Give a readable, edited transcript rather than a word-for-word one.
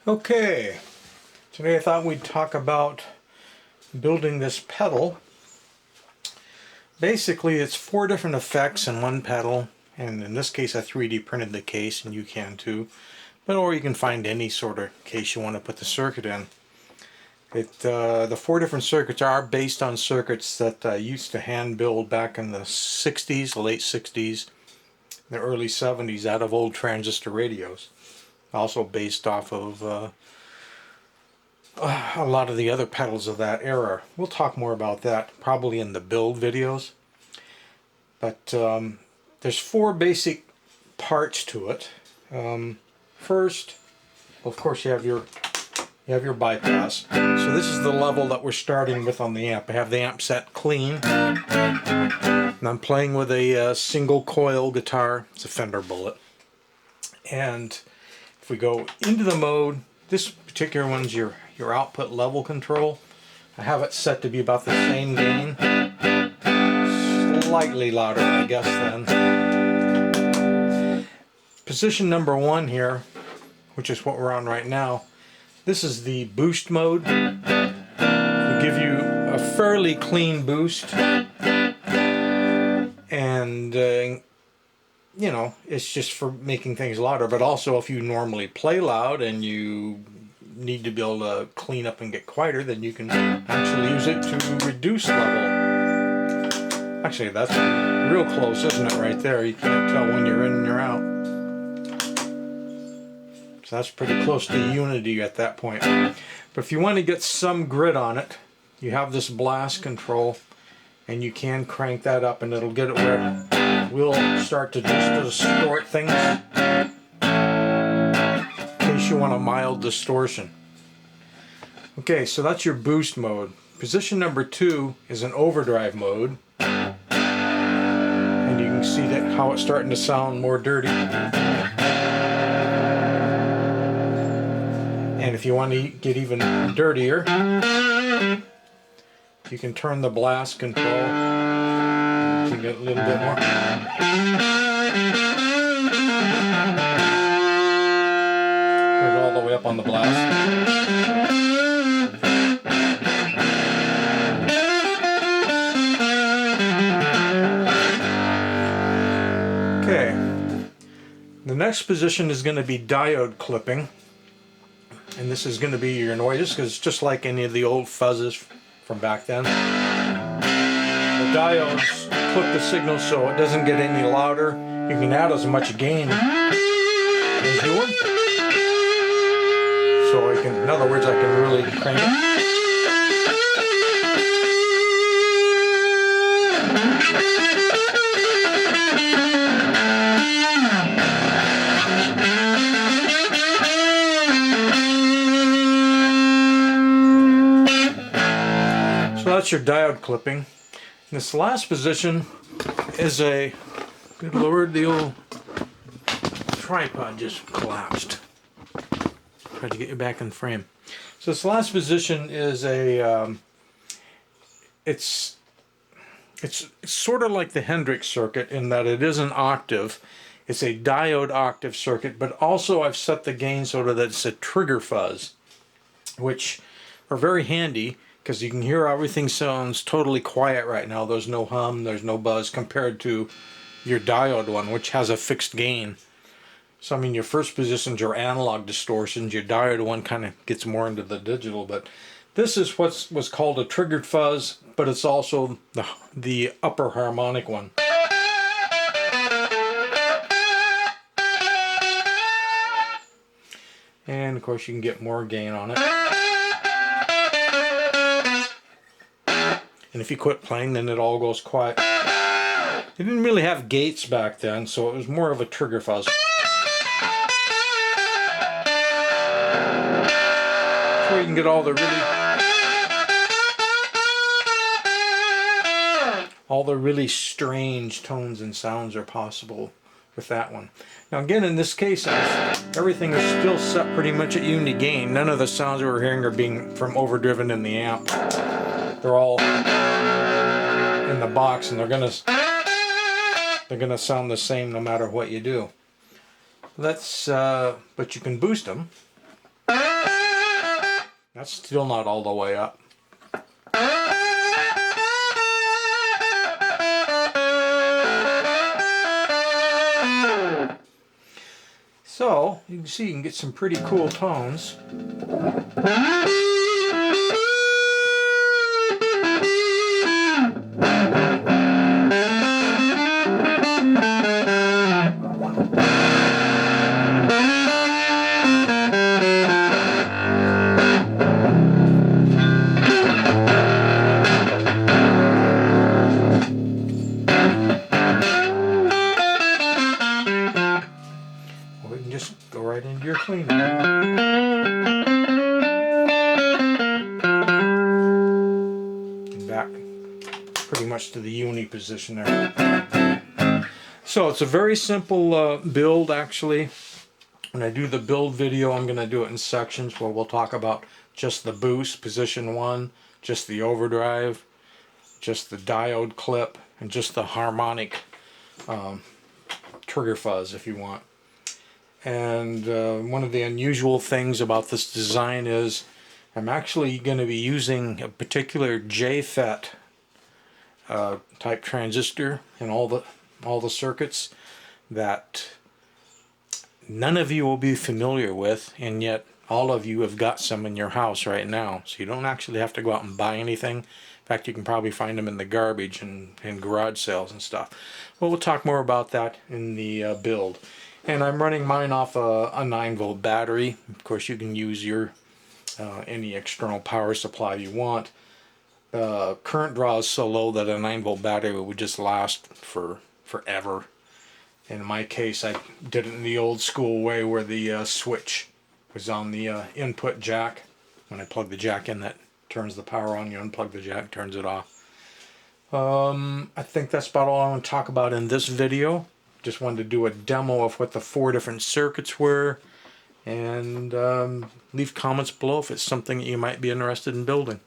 Okay, today I thought we'd talk about building this pedal. Basically it's 4 different effects in one pedal, and in this case I 3D printed the case, and you can too, or you can find any sort of case you want to put the circuit in. The 4 different circuits are based on circuits that I used to hand build back in the 60s, the late 60s, the early 70s out of old transistor radios. Also based off of a lot of the other pedals of that era. We'll talk more about that probably in the build videos. But there's 4 basic parts to it. First, well, of course, you have your bypass. So this is the level that we're starting with on the amp. I have the amp set clean, and I'm playing with a single coil guitar. It's a Fender Bullet. And if we go into the mode, this particular one's your output level control. I have it set to be about the same gain. Slightly louder, I guess, then. Position number 1 here, which is what we're on right now, this is the boost mode. It'll give you a fairly clean boost. And you know, it's just for making things louder, but also if you normally play loud and you need to be able to clean up and get quieter, then you can actually use it to reduce level. Actually, that's real close, isn't it, right there? You can't tell when you're in and you're out. So that's pretty close to unity at that point. But if you want to get some grit on it, you have this blast control, and you can crank that up and it'll get it where we'll start to just distort things in case you want a mild distortion. Okay, so that's your boost mode. Position number 2 is an overdrive mode, and you can see that how it's starting to sound more dirty. And if you want to get even dirtier, you can turn the blast control. You can get a little bit more. Put it all the way up on the blast. Okay. The next position is going to be diode clipping. And this is going to be your noises, because it's just like any of the old fuzzes from back then. The diodes clip the signal so it doesn't get any louder. You can add as much gain as you want. So I can, in other words, I can really crank it. So that's your diode clipping. This last position is a, good lord, the old tripod just collapsed. Try to get you back in frame. So this last position is a, it's sort of like the Hendrix circuit in that it is an octave. It's a diode octave circuit, but also I've set the gain so that it's a trigger fuzz, which are very handy, because you can hear everything sounds totally quiet right now. There's no hum, there's no buzz, compared to your diode one, which has a fixed gain. So I mean, your first position's your analog distortions, your diode one kind of gets more into the digital, but this is what's called a triggered fuzz, but it's also the upper harmonic one. And of course you can get more gain on it. And if you quit playing, then it all goes quiet. They didn't really have gates back then, so it was more of a trigger fuzz. So you can get all the really strange tones and sounds are possible with that one. Now again, in this case, everything is still set pretty much at unity gain. None of the sounds we're hearing are being from overdriven in the amp. They're all in the box, and they're gonna sound the same no matter what you do. But you can boost them. That's still not all the way up. So, you can see you can get some pretty cool tones. We can just go right into your cleaner. And back pretty much to the uni position there. So it's a very simple build actually. When I do the build video, I'm going to do it in sections where we'll talk about just the boost, position 1, just the overdrive, just the diode clip, and just the harmonic trigger fuzz if you want. And one of the unusual things about this design is I'm actually going to be using a particular jfet type transistor in all the circuits that none of you will be familiar with, and yet all of you have got some in your house right now. So you don't actually have to go out and buy anything. In fact, you can probably find them in the garbage and in garage sales and stuff. Well, we'll talk more about that in the build. And I'm running mine off a 9-volt battery. Of course, you can use your any external power supply you want. Current draw is so low that a 9-volt battery would just last for forever. In my case, I did it in the old school way where the switch was on the input jack. When I plug the jack in, that turns the power on. You unplug the jack, turns it off. I think that's about all I want to talk about in this video. Just wanted to do a demo of what the 4 different circuits were, and leave comments below if it's something that you might be interested in building.